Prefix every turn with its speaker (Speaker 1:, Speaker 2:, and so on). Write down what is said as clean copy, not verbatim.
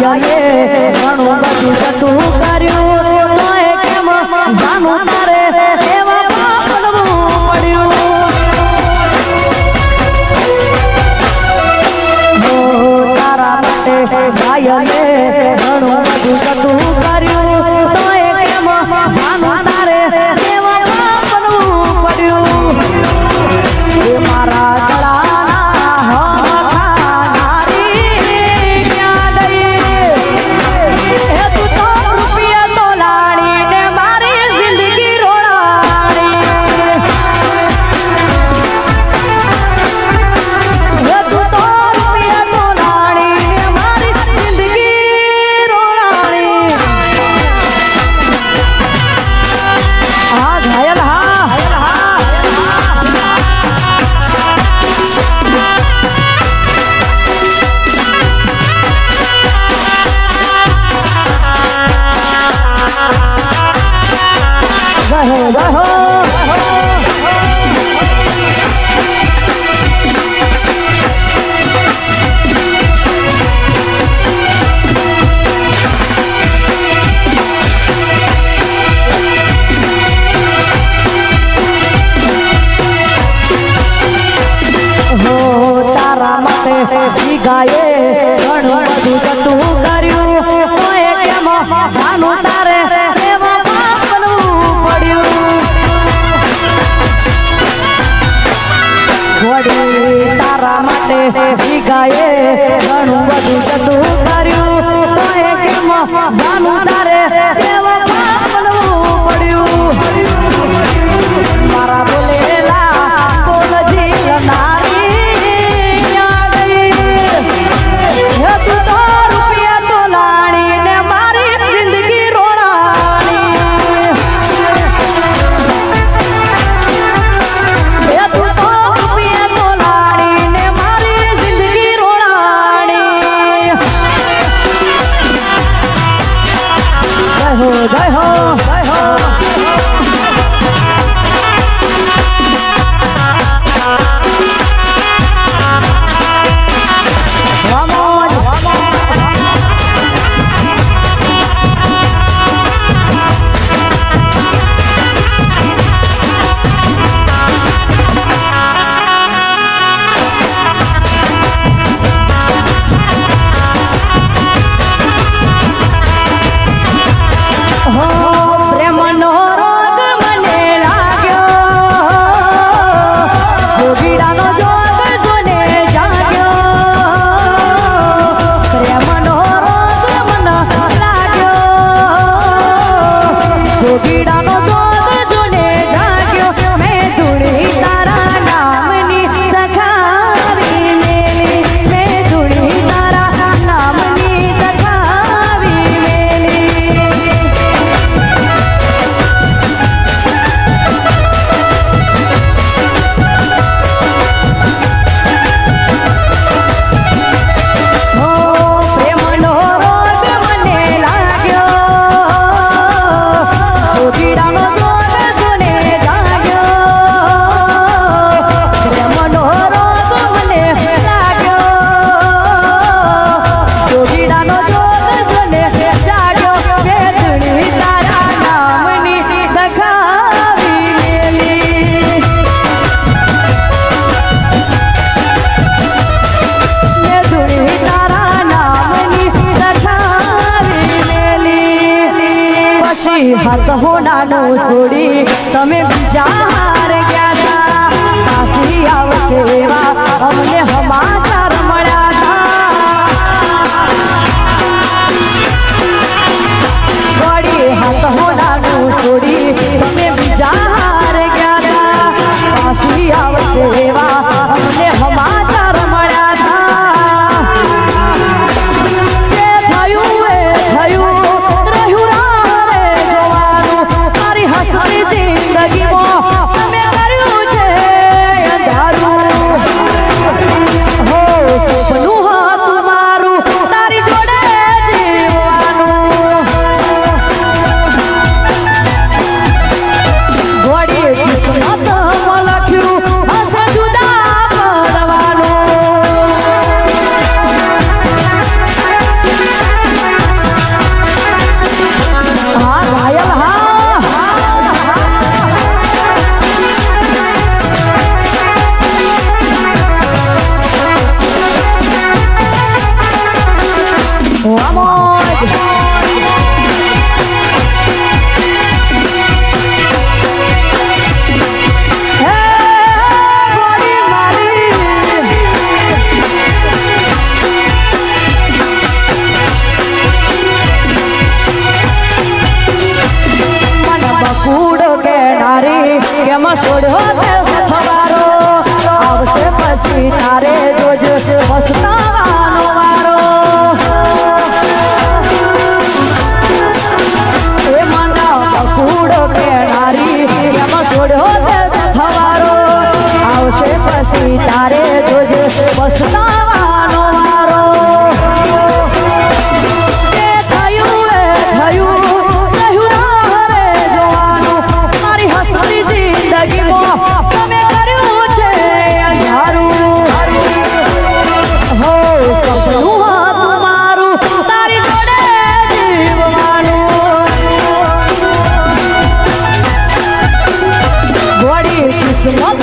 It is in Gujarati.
Speaker 1: ગાયલે ઘણું બધું જતું કર્યું તોય કેમ જાનું તારે એવા પાપનું પડ્યું હો તારા માટે ગાયલે ઘણું બધું જતું કર્યું તોય કેમ જાનું તારે એવા પાપનું પડ્યું એ મારા ગાયે ઘણું બધું જતું કર્યું તોય કેમ જાનું તારે એવા પાપનું પડ્યું વળી તારા માટે ગાયે ઘણું બધું જતું કર્યું તોય કેમ જાનું તારે એવા પાપનું પડ્યું મારા બોલેલા બોલજી નારી તું તો રૂપિયા તો લાણી ને મારી જિંદગી રોડાણી તું તો રૂપિયા તો લાણી ને મારી જિંદગી રોડાણી જય હો જય હો જોગીડાનો દોત જોને જાગ્યો મેં ધૂળી તારા નામની સખાવી મેલી મેં ધૂળી તારા નામની સખાવી મેલી હો પ્રેમનો રોગ મને લાગ્યો જોગીડાનો દોત જોને જાગ્યો પ્રેમનો રોગ મને લાગ્યો જોગીડાનો દોત જોને જાગ્યો મેં ધૂળી તારા નામની સખાવી મેલી મેં ધૂળી તારા નામની સખાવી મેલી પછી હાથ હોનાનું છોડી તમે બીજા હાર ગયા પાછી આવશે એવા અમને સમાચાર મળ્યા વળી હાથ હોનાનું છોડી તમે બીજા હાર ગયા પાછી આવશે એવા અમને સમાચાર મળ્યા જે થયું એ થયું રહ્યું રાહે જોવાનું મારી હસતી જિંદગીમાં તમે કર્યું છે અંધારું એમાં છોડ્યો તે સથવારો આવશે પછી તારે જોજો પસ્તાવાનો વારો એ માના બકુડો કેનારી એમાં છોડ્યો તે સથવારો આવશે પછી તારે જોજો પસ્તાવાનો વારો કિસ્મત